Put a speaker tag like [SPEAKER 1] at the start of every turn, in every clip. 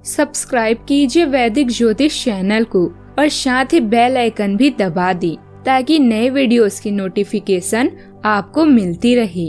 [SPEAKER 1] Subscribe कीजिए वैदिक ज्योतिष चैनल को और साथ ही बेल आइकन भी दबा दी ताकि नए वीडियोस की नोटिफिकेशन आपको मिलती रहे।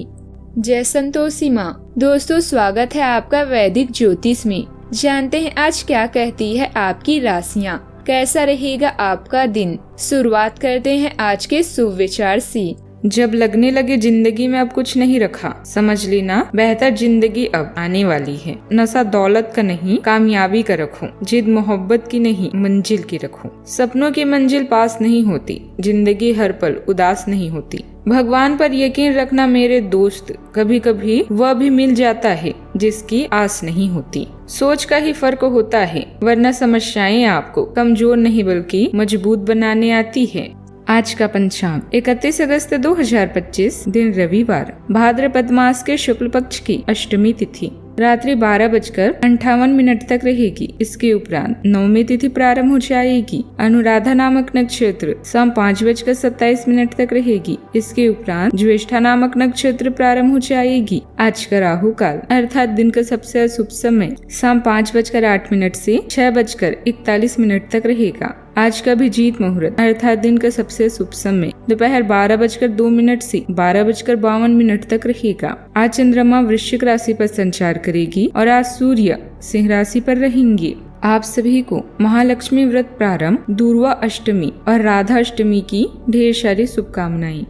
[SPEAKER 1] जय संतोषी माँ। दोस्तों, स्वागत है आपका वैदिक ज्योतिष में। जानते हैं आज क्या कहती है आपकी राशियाँ, कैसा रहेगा आपका दिन। शुरुआत करते हैं आज के शुभ विचार से।
[SPEAKER 2] जब लगने लगे जिंदगी में अब कुछ नहीं रखा, समझ लेना बेहतर जिंदगी अब आने वाली है। नशा दौलत का नहीं, कामयाबी का रखो। जिद मोहब्बत की नहीं, मंजिल की रखो। सपनों की मंजिल पास नहीं होती, जिंदगी हर पल उदास नहीं होती। भगवान पर यकीन रखना मेरे दोस्त, कभी कभी वह भी मिल जाता है जिसकी आस नहीं होती। सोच का ही फर्क होता है, वरना समस्याएं आपको कमजोर नहीं बल्कि मजबूत बनाने आती है। आज का पंचांग 31 अगस्त 2025, दिन रविवार, भाद्रपद मास के शुक्ल पक्ष की अष्टमी तिथि रात्रि 12:58 तक रहेगी। इसके उपरांत नवमी तिथि प्रारंभ हो जाएगी। अनुराधा नामक नक्षत्र शाम 5:27 तक रहेगी। इसके उपरांत ज्येष्ठा नामक नक्षत्र प्रारंभ हो जाएगी। आज का राहु काल अर्थात दिन का सबसे अशुभ समय शाम 5:08 से 6:41 तक रहेगा। आज का अभिजीत मुहूर्त अर्थात दिन का सबसे शुभ समय दोपहर 12:02 से 12:52 तक रहेगा। आज चंद्रमा वृश्चिक राशि पर संचार करेगी और आज सूर्य सिंह राशि पर रहेंगे। आप सभी को महालक्ष्मी व्रत प्रारंभ, दूर्वा अष्टमी और राधा अष्टमी की ढेर सारी शुभकामनाएं।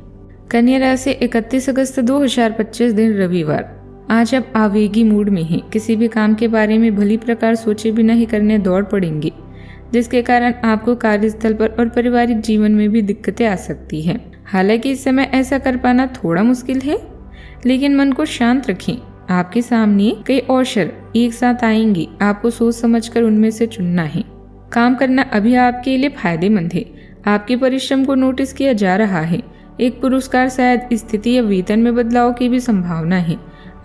[SPEAKER 2] कन्या राशि 31 अगस्त 2025, दिन रविवार। आज आप आवेगी मूड में हैं। किसी भी काम के बारे में भली प्रकार सोचे बिना ही करने दौड़ पड़ेंगे, जिसके कारण आपको कार्यस्थल पर और पारिवारिक जीवन में भी दिक्कतें आ सकती हैं। हालांकि इस समय ऐसा कर पाना थोड़ा मुश्किल है, लेकिन मन को शांत रखें। आपके सामने कई अवसर एक साथ आएंगे, आपको सोच समझकर उनमें से चुनना है। काम करना अभी आपके लिए फायदेमंद है। आपके परिश्रम को नोटिस किया जा रहा है। एक पुरस्कार, शायद स्थिति या वेतन में बदलाव की भी संभावना है।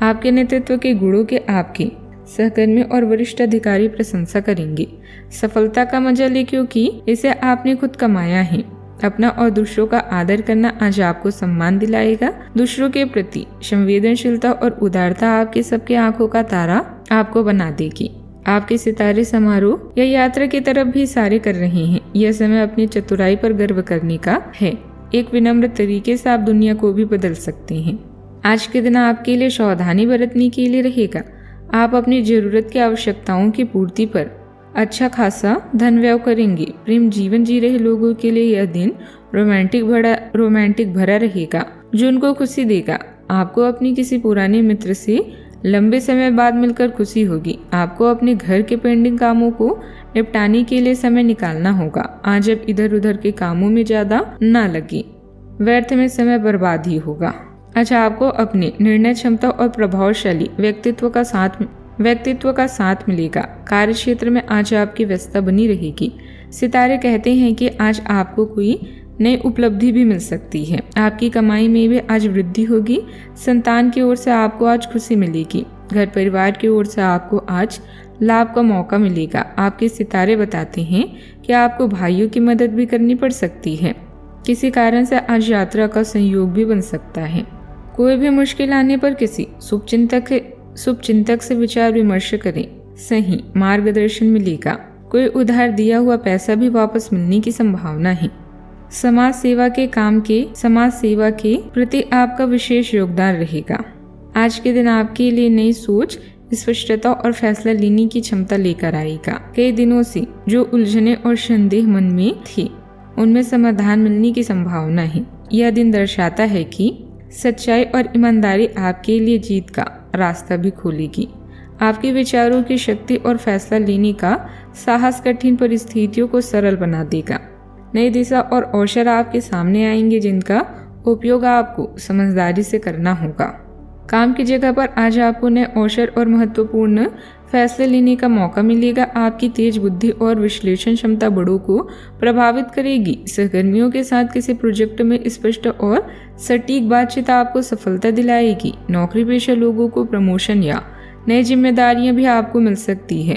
[SPEAKER 2] आपके नेतृत्व के गुणों के आपके सहकर्मी और वरिष्ठ अधिकारी प्रशंसा करेंगे। सफलता का मजा ले, क्योंकि इसे आपने खुद कमाया है। अपना और दूसरों का आदर करना आज आपको सम्मान दिलाएगा। दूसरों के प्रति संवेदनशीलता और उदारता आपके सबके आंखों का तारा आपको बना देगी। आपके सितारे समारोह या यात्रा की तरफ भी इशारे कर रहे हैं। यह समय अपनी चतुराई पर गर्व करने का है। एक विनम्र तरीके से आप दुनिया को भी बदल सकते हैं। आज के दिन आपके लिए सावधानी बरतने के लिए रहेगा। आप अपनी जरूरत की आवश्यकताओं की पूर्ति पर अच्छा खासा धन व्यय करेंगे। प्रेम जीवन जी रहे लोगों के लिए यह दिन रोमांटिक भरा रहेगा, जो उनको खुशी देगा। आपको अपनी किसी पुराने मित्र से लंबे समय बाद मिलकर खुशी होगी। आपको अपने घर के पेंडिंग कामों को निपटाने के लिए समय निकालना होगा। आज अब इधर उधर के कामों में ज्यादा ना लगे, व्यर्थ में समय बर्बाद ही होगा। अच्छा, आपको अपने निर्णय क्षमता और प्रभावशाली व्यक्तित्व का साथ मिलेगा। कार्य क्षेत्र में आज आपकी व्यस्तता बनी रहेगी। सितारे कहते हैं कि आज आपको कोई नई उपलब्धि भी मिल सकती है। आपकी कमाई में भी आज वृद्धि होगी। संतान की ओर से आपको आज खुशी मिलेगी। घर परिवार की ओर से आपको आज लाभ का मौका मिलेगा। आपके सितारे बताते हैं कि आपको भाइयों की मदद भी करनी पड़ सकती है। किसी कारण से आज यात्रा का संयोग भी बन सकता है। कोई भी मुश्किल आने पर किसी शुभचिंतक से विचार विमर्श करें। सही मार्गदर्शन मिलेगा। कोई उधार दिया हुआ पैसा भी वापस मिलने की संभावना है। समाज सेवा के प्रति आपका विशेष योगदान रहेगा। आज के दिन आपके लिए नई सोच, स्पष्टता और फैसला लेने की क्षमता लेकर आएगा। कई दिनों से जो उलझने और संदेह मन में थी, उनमें समाधान मिलने की संभावना है। यह दिन दर्शाता है कि सच्चाई और ईमानदारी आपके लिए जीत का रास्ता भी खोलेगी। आपके विचारों की शक्ति और फैसला लेने का साहस कठिन परिस्थितियों को सरल बना देगा। नई दिशा और अवसर आपके सामने आएंगे, जिनका उपयोग आपको समझदारी से करना होगा। काम की जगह पर आज आपको नए अवसर और महत्वपूर्ण फैसले लेने का मौका मिलेगा। आपकी तेज बुद्धि और विश्लेषण क्षमता बड़ों को प्रभावित करेगी। सहकर्मियों के साथ किसी प्रोजेक्ट में स्पष्ट और सटीक बातचीत आपको सफलता दिलाएगी। नौकरी पेशा लोगों को प्रमोशन या नई जिम्मेदारियां भी आपको मिल सकती है।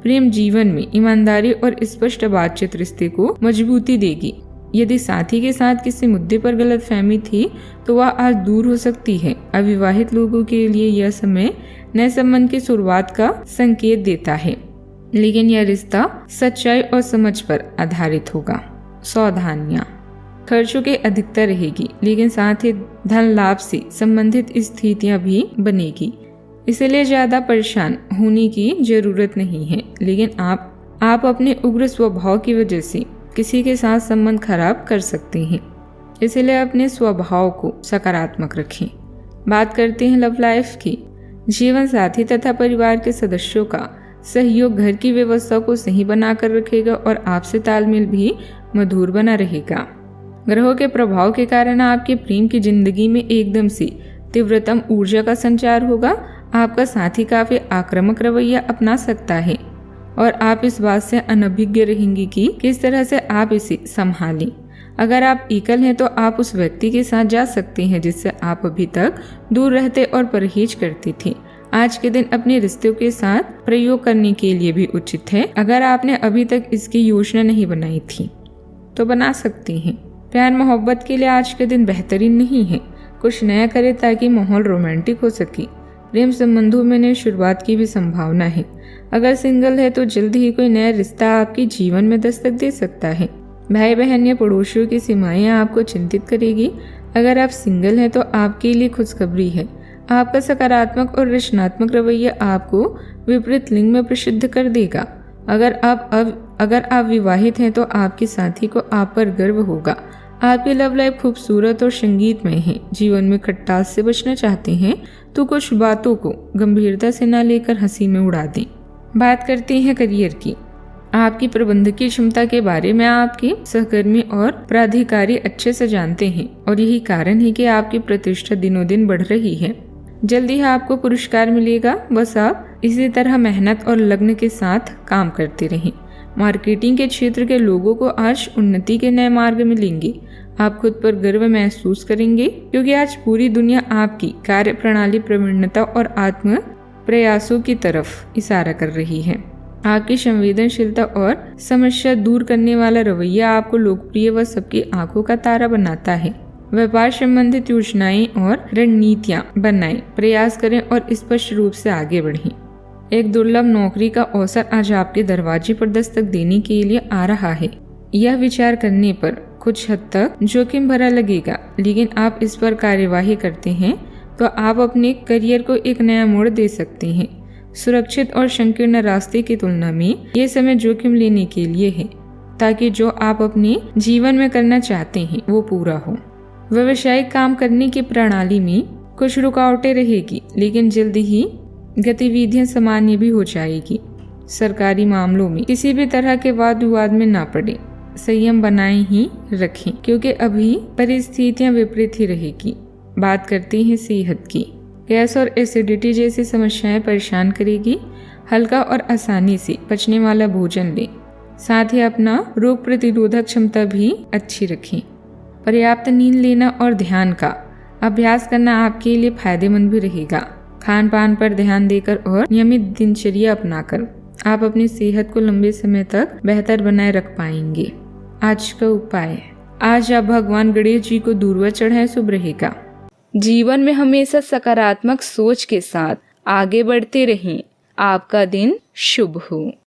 [SPEAKER 2] प्रेम जीवन में ईमानदारी और स्पष्ट बातचीत रिश्ते को मजबूती देगी। यदि साथी के साथ किसी मुद्दे पर गलतफहमी थी तो वह आज दूर हो सकती है। अविवाहित लोगों के लिए यह समय नए संबंध की शुरुआत का संकेत देता है। लेकिन यह रिश्ता सच्चाई और समझ पर आधारित होगा। सावधानियां, खर्चों की अधिकता रहेगी, लेकिन साथ ही धन लाभ से संबंधित स्थितियां भी बनेगी, इसलिए ज्यादा परेशान होने की जरूरत नहीं है। लेकिन आप अपने उग्र स्वभाव की वजह से किसी के साथ संबंध खराब कर सकते हैं, इसलिए अपने स्वभाव को सकारात्मक रखें। बात करते हैं लव लाइफ की। जीवन साथी तथा परिवार के सदस्यों का सहयोग घर की व्यवस्था को सही बनाकर रखेगा और आपसे तालमेल भी मधुर बना रहेगा। ग्रहों के प्रभाव के कारण आपके प्रेम की जिंदगी में एकदम से तीव्रतम ऊर्जा का संचार होगा। आपका साथी काफी आक्रामक रवैया अपना सकता है और आप इस बात से अनभिज्ञ रहेंगे कि किस तरह से आप इसे संभालें। अगर आप एकल हैं तो आप उस व्यक्ति के साथ जा सकते हैं जिससे आप अभी तक दूर रहते और परहेज करते थे। आज के दिन अपने रिश्तों के साथ प्रयोग करने के लिए भी उचित है। अगर आपने अभी तक इसकी योजना नहीं बनाई थी तो बना सकती हैं। प्यार मोहब्बत के लिए आज के दिन बेहतरीन नहीं है। कुछ नया करें ताकि माहौल रोमांटिक हो सके। प्रेम संबंधों में नई शुरुआत की भी संभावना है। अगर सिंगल है तो जल्द ही कोई नया रिश्ता आपके जीवन में दस्तक दे सकता है। भाई बहन या पड़ोसियों की सीमाएं आपको चिंतित करेगी। अगर आप सिंगल हैं तो आपके लिए खुशखबरी है। आपका सकारात्मक और रचनात्मक रवैया आपको विपरीत लिंग में प्रसिद्ध कर देगा। अगर आप विवाहित हैं तो आपके साथी को आप पर गर्व होगा। आपकी लव लाइफ खूबसूरत और संगीतमय है। जीवन में खट्टास से बचना चाहते हैं तो कुछ बातों को गंभीरता से न लेकर हंसी में उड़ा दें। बात करते हैं करियर की। आपकी प्रबंधकीय क्षमता के बारे में आपके सहकर्मी और प्राधिकारी अच्छे से जानते हैं और यही कारण है कि आपकी प्रतिष्ठा दिनों दिन बढ़ रही है। जल्दी ही आपको पुरस्कार मिलेगा। बस आप इसी तरह मेहनत और लगन के साथ काम करते रहें। मार्केटिंग के क्षेत्र के लोगों को आज उन्नति के नए मार्ग मिलेंगे। आप खुद पर गर्व महसूस करेंगे क्योंकि आज पूरी दुनिया आपकी कार्य प्रणाली, प्रवीणता और आत्म प्रयासों की तरफ इशारा कर रही है। आपकी संवेदनशीलता और समस्या दूर करने वाला रवैया आपको लोकप्रिय व सबकी आंखों का तारा बनाता है। व्यापार संबंधित योजनाएं और रणनीतियां बनाएं, प्रयास करें और स्पष्ट रूप से आगे बढ़ें। एक दुर्लभ नौकरी का अवसर आज आपके दरवाजे पर दस्तक देने के लिए आ रहा है। यह विचार करने पर कुछ हद तक जोखिम भरा लगेगा, लेकिन आप इस पर कार्यवाही करते हैं तो आप अपने करियर को एक नया मोड़ दे सकते हैं। सुरक्षित और संकीर्ण रास्ते की तुलना में ये समय जोखिम लेने के लिए है ताकि जो आप अपने जीवन में करना चाहते हैं वो पूरा हो। व्यावसायिक काम करने की प्रणाली में कुछ रुकावटें रहेगी, लेकिन जल्द ही गतिविधियां सामान्य भी हो जाएगी। सरकारी मामलों में किसी भी तरह के वाद विवाद में ना पड़े। संयम बनाए ही रखें क्योंकि अभी परिस्थितियां विपरीत ही रहेगी। बात करते हैं सेहत की। गैस और एसिडिटी जैसी समस्याएं परेशान करेगी। हल्का और आसानी से पचने वाला भोजन लें। साथ ही अपना रोग प्रतिरोधक क्षमता भी अच्छी रखें। पर्याप्त नींद लेना और ध्यान का अभ्यास करना आपके लिए फायदेमंद भी रहेगा। खान पान पर ध्यान देकर और नियमित दिनचर्या अपनाकर आप अपनी सेहत को लंबे समय तक बेहतर बनाए रख पाएंगे। आज का उपाय, आज आप भगवान गणेश जी को दूर्वा चढ़ाएं, शुभ रहेगा।
[SPEAKER 1] जीवन में हमेशा सकारात्मक सोच के साथ आगे बढ़ते रहें। आपका दिन शुभ हो।